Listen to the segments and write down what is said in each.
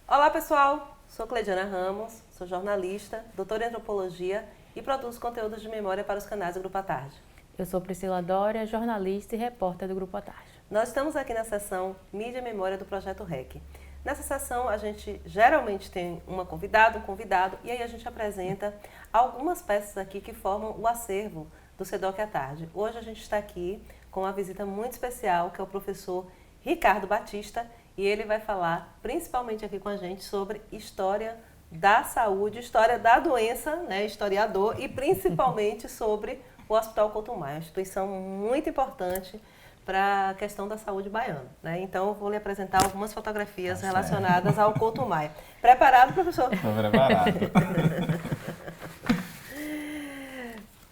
Olá pessoal, sou Cleidiana Ramos, sou jornalista, doutora em antropologia e produzo conteúdos de memória para os canais do Grupo à Tarde. Eu sou Priscila Dória, jornalista e repórter do Grupo à Tarde. Nós estamos aqui na seção Mídia e Memória do Projeto REC. Nessa sessão a gente geralmente tem um convidado, e aí a gente apresenta algumas peças aqui que formam o acervo do CEDOC à Tarde. Hoje a gente está aqui com uma visita muito especial, que é o professor Ricardo Batista, e ele vai falar principalmente aqui com a gente sobre história da saúde, história da doença, né, historiador, e principalmente sobre o Hospital Couto Maia, uma instituição muito importante para a questão da saúde baiana, né? Então eu vou lhe apresentar algumas fotografias relacionadas ao Couto Maia. Preparado, professor? Estou preparado.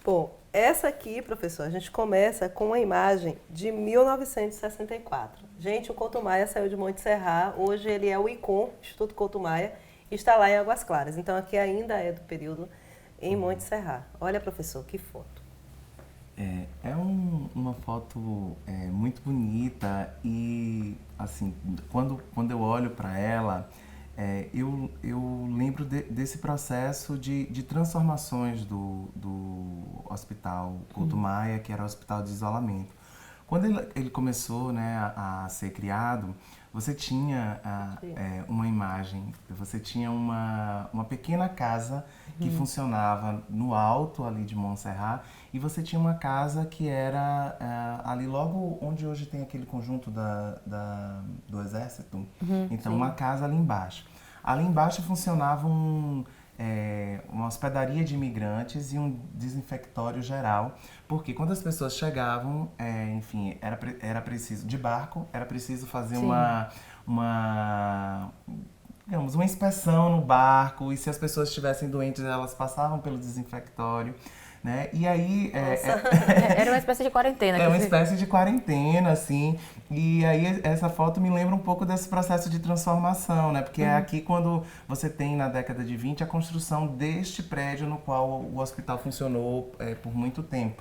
Bom, essa aqui, professor, a gente começa com uma imagem de 1964. Gente, o Couto Maia saiu de Monte Serrat, hoje ele é o ICOM, Instituto Couto Maia, e está lá em Águas Claras. Então aqui ainda é do período em Monte Serrat. Olha, professor, que foto. Uma foto muito bonita e, assim, quando eu olho para ela, eu lembro desse processo de transformações do Hospital Couto Maia, que era o hospital de isolamento. Quando ele começou, né, a ser criado, você tinha uma imagem, você tinha uma pequena casa que funcionava no alto ali de Montserrat, e você tinha uma casa que era ali logo onde hoje tem aquele conjunto do Exército. Então, uma casa ali embaixo. Ali embaixo funcionava uma hospedaria de imigrantes e um desinfectório geral, porque quando as pessoas chegavam, enfim, era preciso, de barco, era preciso fazer digamos, uma inspeção no barco, e se as pessoas estivessem doentes, elas passavam pelo desinfectório, né? E aí... Era uma espécie de quarentena. É uma espécie de quarentena, assim. E aí essa foto me lembra um pouco desse processo de transformação, né? Porque é aqui quando você tem, na década de 20, a construção deste prédio no qual o hospital funcionou por muito tempo,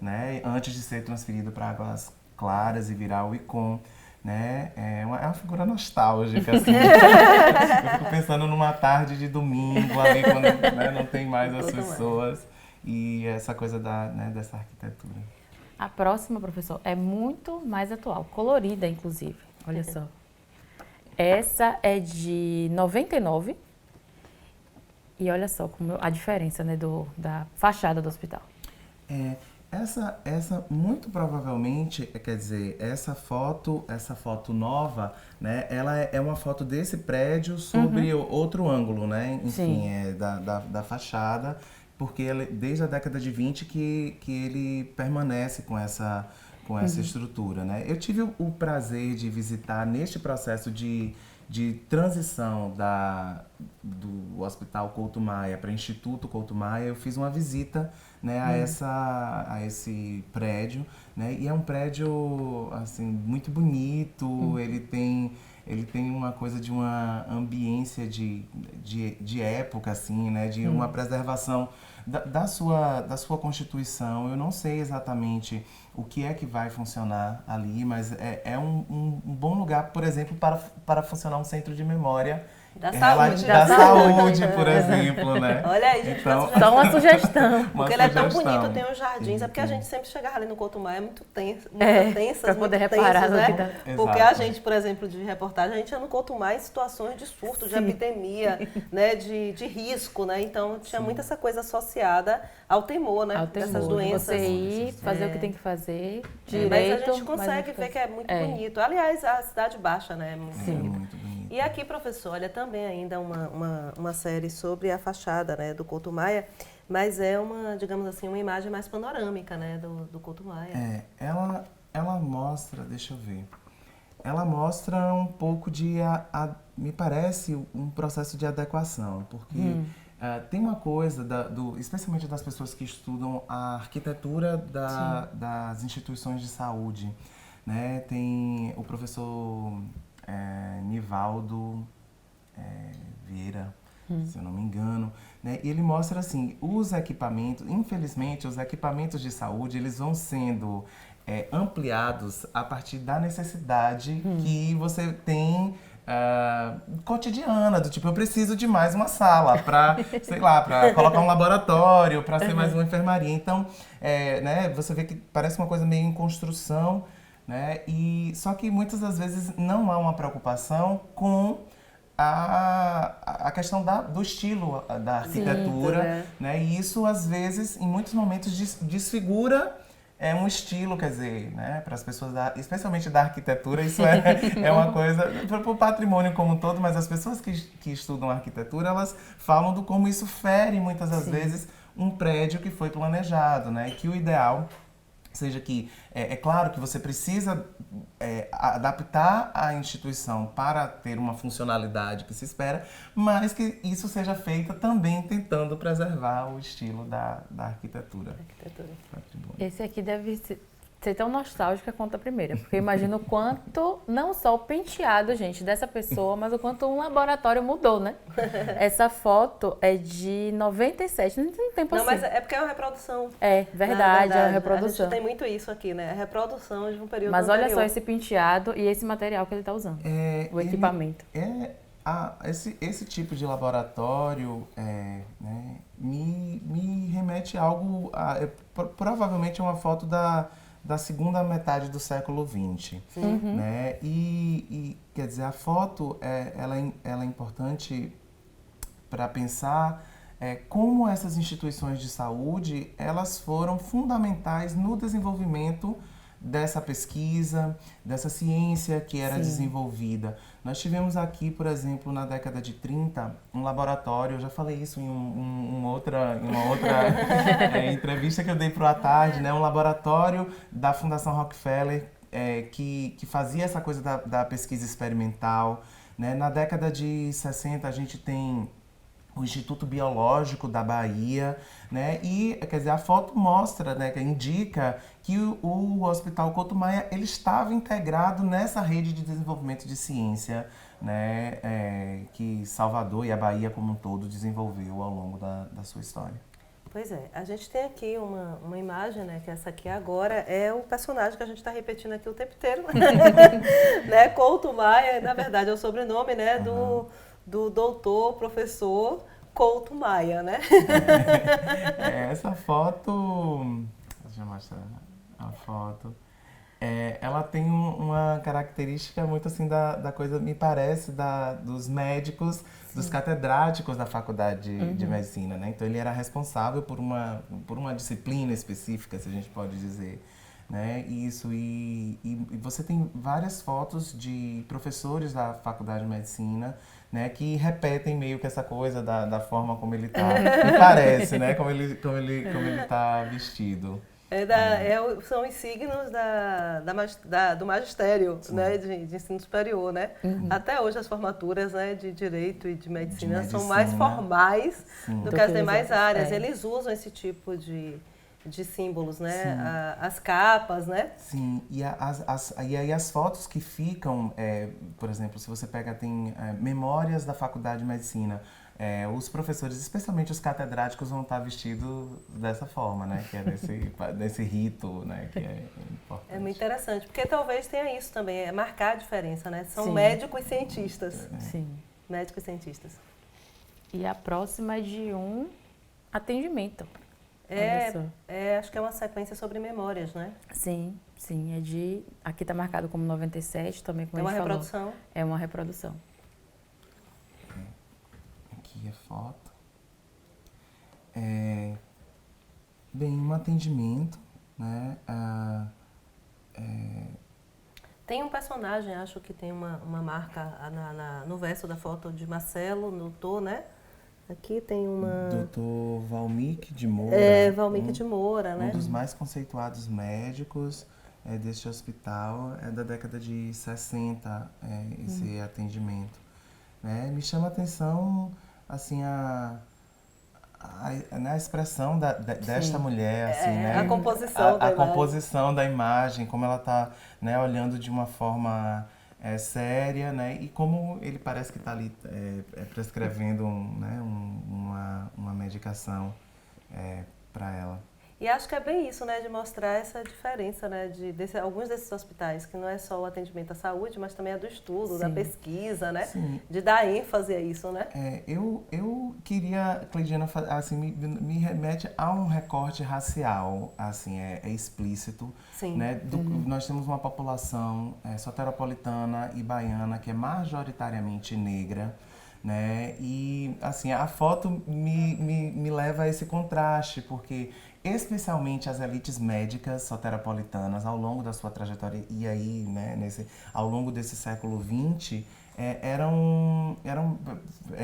né? Antes de ser transferido para Águas Claras e virar o ICOM. Né? É uma figura nostálgica, assim. Eu fico pensando numa tarde de domingo, ali quando, né, não tem mais as pessoas. E essa coisa dessa arquitetura. A próxima, professor, é muito mais atual, colorida, inclusive. Olha só. Essa é de 99. E olha só a diferença, né, da fachada do hospital. Essa muito provavelmente, quer dizer, essa foto nova, né, ela é uma foto desse prédio sobre outro ângulo, né, enfim, da fachada, porque desde a década de 20 que ele permanece com essa estrutura, né. Eu tive o prazer de visitar neste processo de transição do Hospital Couto Maia para o Instituto Couto Maia. Eu fiz uma visita, né, a esse prédio, né, e é um prédio, assim, muito bonito. Ele tem uma coisa de uma ambiência de época, assim, né, de uma preservação da sua Constituição. Eu não sei exatamente o que é que vai funcionar ali, mas é um bom lugar, por exemplo, para funcionar um centro de memória Da saúde, por exemplo, né? Olha aí, gente, então, Só uma sugestão. porque ele é tão bonito, tem os jardins, é porque a gente sempre chegava ali no Couto Maia muito tensas, pra poder muito reparar tensas, no né? que dá. Porque Exato. a gente, por exemplo, de reportagem, a gente ia no Couto Maia em situações de surto, de epidemia, né, de risco, né? Então tinha muito essa coisa associada ao temor, né? Ao temor, Dessas doenças. você ir, fazer o que tem que fazer, Mas direito. a gente consegue ver que é muito bonito. Aliás, a Cidade Baixa, né? É muito É bonita. muito bonito. E aqui, professor, olha, também ainda uma série sobre a fachada, né, do Couto Maia, mas é digamos assim, uma imagem mais panorâmica, né, do Couto Maia. Ela mostra, deixa eu ver, ela mostra um pouco me parece, um processo de adequação, porque tem uma coisa, especialmente das pessoas que estudam a arquitetura das instituições de saúde, né? Tem o professor Nivaldo Vieira, se eu não me engano, né? E ele mostra assim, os equipamentos, infelizmente, os equipamentos de saúde, eles vão sendo ampliados a partir da necessidade que você tem cotidiana, do tipo, eu preciso de mais uma sala para, sei lá, para colocar um laboratório, para ser mais uma enfermaria. Então, né, você vê que parece uma coisa meio em construção, né? E só que muitas das vezes não há uma preocupação com a questão do estilo da arquitetura, né? E isso, às vezes, em muitos momentos, desfigura um estilo, quer dizer, né? Para as pessoas, especialmente da arquitetura, isso é uma coisa, para o patrimônio como um todo, mas as pessoas que estudam arquitetura, elas falam do como isso fere, muitas das vezes, um prédio que foi planejado, né? E que o ideal seja que, é claro que você precisa adaptar a instituição para ter uma funcionalidade que se espera, mas que isso seja feito também tentando preservar o estilo da arquitetura. Esse aqui deve ser tão nostálgica quanto a primeira, porque eu imagino o quanto, não só o penteado, gente, dessa pessoa, mas o quanto um laboratório mudou, né? Essa foto é de 97, não tem tempo assim. Não, mas é porque é uma reprodução. É, verdade, é uma reprodução. A gente tem muito isso aqui, né? A reprodução de um período Mas anterior. olha só esse penteado e esse material que ele está usando, o equipamento. Esse tipo de laboratório né, me remete a algo, provavelmente uma foto da segunda metade do século XX. Né? E, quer dizer, a foto ela é importante para pensar como essas instituições de saúde elas foram fundamentais no desenvolvimento dessa pesquisa, dessa ciência que era desenvolvida. Nós tivemos aqui, por exemplo, na década de 30, um laboratório, eu já falei isso em uma outra entrevista que eu dei para o À Tarde, né? Um laboratório da Fundação Rockefeller que fazia essa coisa da pesquisa experimental. Né? Na década de 60, a gente tem o Instituto Biológico da Bahia, né? E, quer dizer, a foto mostra, né, que indica que o Hospital Couto Maia ele estava integrado nessa rede de desenvolvimento de ciência, né, que Salvador e a Bahia como um todo desenvolveu ao longo da sua história. Pois é, a gente tem aqui uma imagem, né, que essa aqui agora é o personagem que a gente está repetindo aqui o tempo inteiro, né, Couto Maia, na verdade é o sobrenome, né, do doutor, professor Couto Maia, né? Essa foto, deixa eu mostrar a foto, ela tem uma característica muito assim da coisa, me parece, dos médicos, dos catedráticos da faculdade de medicina, né? Então ele era responsável por uma disciplina específica, se a gente pode dizer. Né? Isso, e você tem várias fotos de professores da faculdade de medicina, né, que repetem meio que essa coisa da forma como ele tá, me parece, né, como ele tá vestido. São os signos do magistério, né, de ensino superior, né? Até hoje as formaturas, né, de direito e de medicina são mais formais do que as demais áreas. Eles usam esse tipo de símbolos, né? As capas, né? Sim, e aí as fotos que ficam, por exemplo, se você pega, tem memórias da faculdade de medicina, os professores, especialmente os catedráticos, vão estar vestidos dessa forma, né? Que é desse rito, né? Que é importante. É muito interessante, porque talvez tenha isso também, é marcar a diferença, né? São médicos e cientistas. Sim. Médicos e cientistas. E a próxima é de um atendimento. Acho que é uma sequência sobre memórias, né? Sim, aqui está marcado como 97, também como a gente falou. É uma reprodução? É uma reprodução. Aqui a foto. Bem, um atendimento, né? Tem um personagem, acho que tem uma marca no verso da foto de Marcelo, doutor, né? Aqui tem uma... Doutor Valmik de Moura. Valmik de Moura, né? Um dos mais conceituados médicos deste hospital, da década de 60, esse atendimento. Né? Me chama a atenção, assim, a expressão desta mulher, assim, né? A composição da imagem. A composição da imagem, como ela está, né, olhando de uma forma... séria, né? E como ele parece que está ali prescrevendo uma medicação para ela. E acho que é bem isso, né, de mostrar essa diferença, né, alguns desses hospitais, que não é só o atendimento à saúde, mas também é do estudo, Sim. da pesquisa, né, Sim. de dar ênfase a isso, né? Eu queria, Cleidiana, assim, me remete a um recorte racial, assim, é explícito, Sim. né? Nós temos uma população soteropolitana e baiana que é majoritariamente negra, né? E, assim, a foto me leva a esse contraste, porque especialmente as elites médicas soteropolitanas, ao longo da sua trajetória, e aí, né, ao longo desse século XX, eram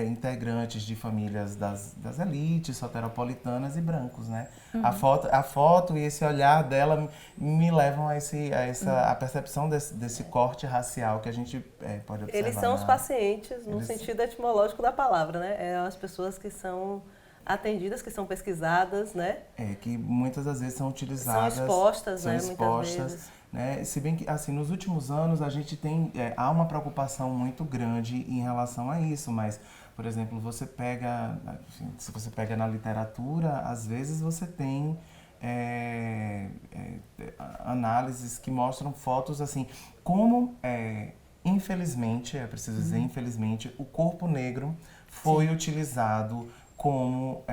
integrantes de famílias das elites soteropolitanas e brancos, né? A foto e esse olhar dela me levam a percepção desse corte racial que a gente pode observar. Eles são os pacientes, no sentido etimológico da palavra, né? É as pessoas que são atendidas, que são pesquisadas, né? Que muitas das vezes são utilizadas... São expostas, são né? expostas, muitas vezes. Né? Se bem que, assim, nos últimos anos a gente tem... há uma preocupação muito grande em relação a isso, mas, por exemplo, você pega... se você pega na literatura, às vezes você tem análises que mostram fotos, assim, como... infelizmente, é preciso dizer, infelizmente, o corpo negro foi utilizado como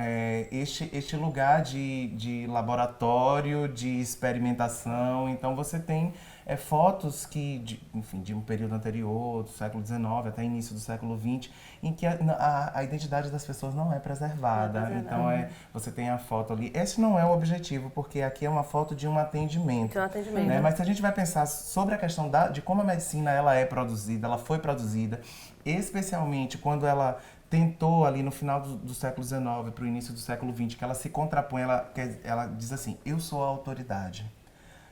este lugar de laboratório, de experimentação. Então você tem fotos que, enfim, de um período anterior, do século XIX até início do século XX, em que a identidade das pessoas não é preservada. Então você tem a foto ali. Esse não é o objetivo, porque aqui é uma foto de um atendimento. Né? Mas se a gente vai pensar sobre a questão de como a medicina ela é produzida, ela foi produzida, especialmente quando ela tentou ali no final do século XIX para o início do século XX, que ela se contrapõe, ela diz assim, eu sou a autoridade.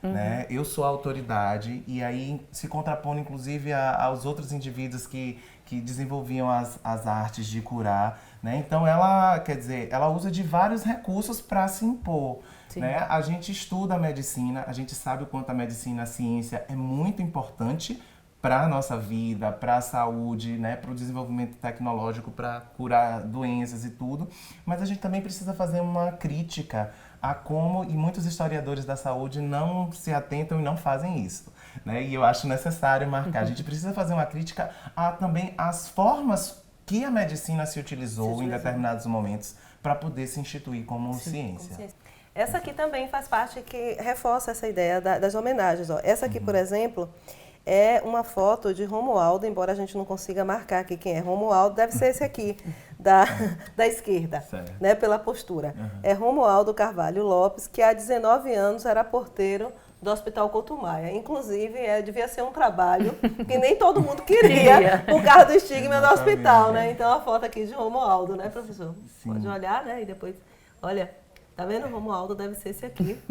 Né? Eu sou a autoridade, e aí se contrapõe inclusive aos outros indivíduos que desenvolviam as artes de curar. Né? Então ela usa de vários recursos para se impor. Né? A gente estuda a medicina, a gente sabe o quanto a medicina, a ciência é muito importante para a nossa vida, para a saúde, né, para o desenvolvimento tecnológico, para curar doenças e tudo. Mas a gente também precisa fazer uma crítica a como, e muitos historiadores da saúde não se atentam e não fazem isso. Né? E eu acho necessário marcar. A gente precisa fazer uma crítica também às formas que a medicina se utilizou em determinados momentos para poder se instituir como ciência. Essa aqui também faz parte que reforça essa ideia das homenagens. Ó. Essa aqui, por exemplo... é uma foto de Romualdo, embora a gente não consiga marcar aqui quem é Romualdo, deve ser esse aqui, da esquerda, né, pela postura. É Romualdo Carvalho Lopes, que há 19 anos era porteiro do Hospital Couto Maia. Inclusive, devia ser um trabalho que nem todo mundo queria, por causa do estigma do hospital, né? Então, a foto aqui de Romualdo, né, professor? Sim. Pode olhar, né, e depois... Olha, tá vendo? Romualdo deve ser esse aqui,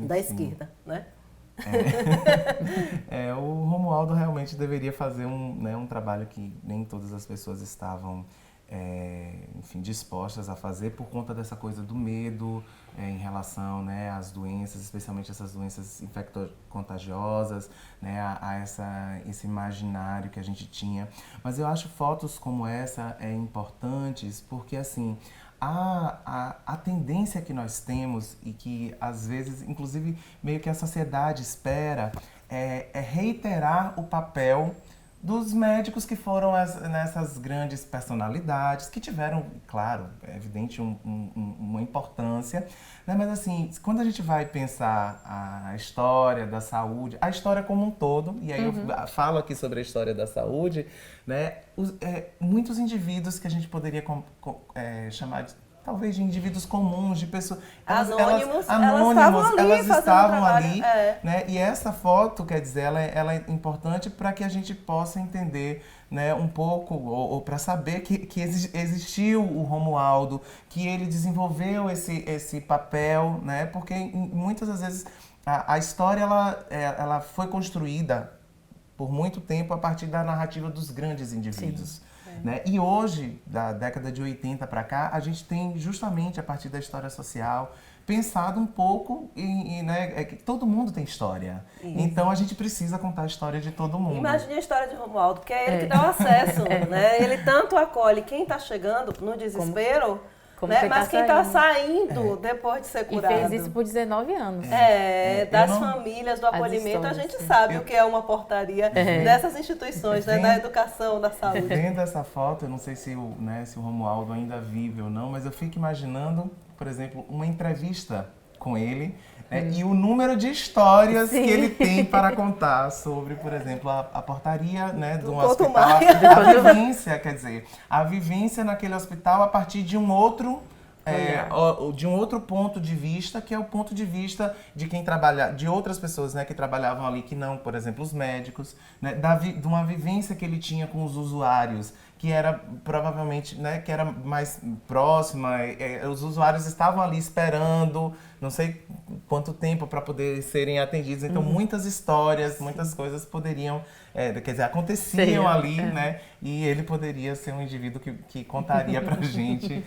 da esquerda, né? O Romualdo realmente deveria fazer um trabalho que nem todas as pessoas estavam enfim, dispostas a fazer por conta dessa coisa do medo em relação, né, às doenças, especialmente essas doenças infecto-contagiosas, né, a esse imaginário que a gente tinha. Mas eu acho fotos como essa importantes porque, assim, a tendência que nós temos e que, às vezes, inclusive, meio que a sociedade espera é reiterar o papel dos médicos que foram nessas grandes personalidades, que tiveram, claro, é evidente, uma importância, né? Mas, assim, quando a gente vai pensar a história da saúde, a história como um todo, e aí eu falo aqui sobre a história da saúde, né? Muitos indivíduos que a gente poderia chamar de, talvez, de indivíduos comuns, de pessoas... Anônimos, elas estavam ali, né? E essa foto, quer dizer, ela é importante para que a gente possa entender, né, um pouco, ou para saber que existiu o Romualdo, que ele desenvolveu esse papel, né? Porque muitas das vezes a história ela foi construída por muito tempo a partir da narrativa dos grandes indivíduos. Né? E hoje, da década de 80 para cá, a gente tem justamente a partir da história social pensado um pouco né, que todo mundo tem história. Isso. Então a gente precisa contar a história de todo mundo. Imagine a história de Romualdo, porque é ele que dá o acesso, né? Ele tanto acolhe quem está chegando no desespero, Como né? quem Mas tá quem está saindo. saindo depois de ser E curado. fez isso por 19 anos. Das eu não- famílias, do acolhimento, a gente histórias, sabe o que é uma portaria dessas instituições, né? Da educação, da saúde. Vendo essa foto, eu não sei se se o Romualdo ainda vive ou não, mas eu fico imaginando, por exemplo, uma entrevista com ele, né, e o número de histórias Sim. que ele tem para contar sobre, por exemplo, a portaria, né, de um Couto hospital, Maia. a vivência, quer dizer, a vivência naquele hospital a partir de um outro de um outro ponto de vista, que é o ponto de vista de quem trabalha, de outras pessoas, né, que trabalhavam ali, que não, por exemplo, os médicos, né, de uma vivência que ele tinha com os usuários, que era provavelmente, né, que era mais próxima, os usuários estavam ali esperando, não sei quanto tempo para poder serem atendidos, então muitas histórias, muitas coisas poderiam, quer dizer, aconteciam ali, né, e ele poderia ser um indivíduo que contaria pra gente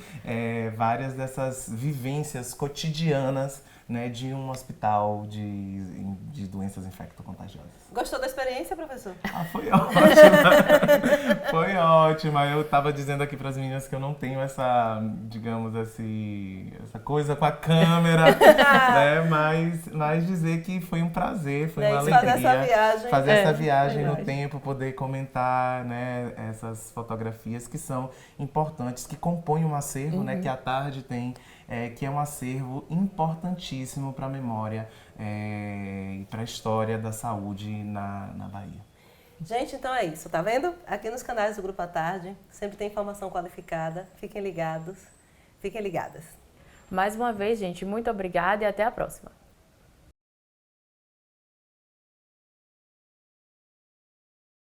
várias dessas vivências cotidianas, né, de um hospital de doenças infecto-contagiosas. Gostou da experiência, professor? Ah, foi ótima. Foi ótima. Eu tava dizendo aqui para as meninas que eu não tenho essa, digamos assim, essa coisa com a câmera, né? Mas dizer que foi um prazer, foi uma alegria. Fazer essa viagem no tempo, poder comentar, né, essas fotografias que são importantes, que compõem um acervo, né, que a tarde tem, que é um acervo importantíssimo para a memória e para a história da saúde na Bahia. Gente, então é isso, tá vendo? Aqui nos canais do Grupo à Tarde, sempre tem informação qualificada. Fiquem ligados, fiquem ligadas. Mais uma vez, gente, muito obrigada e até a próxima.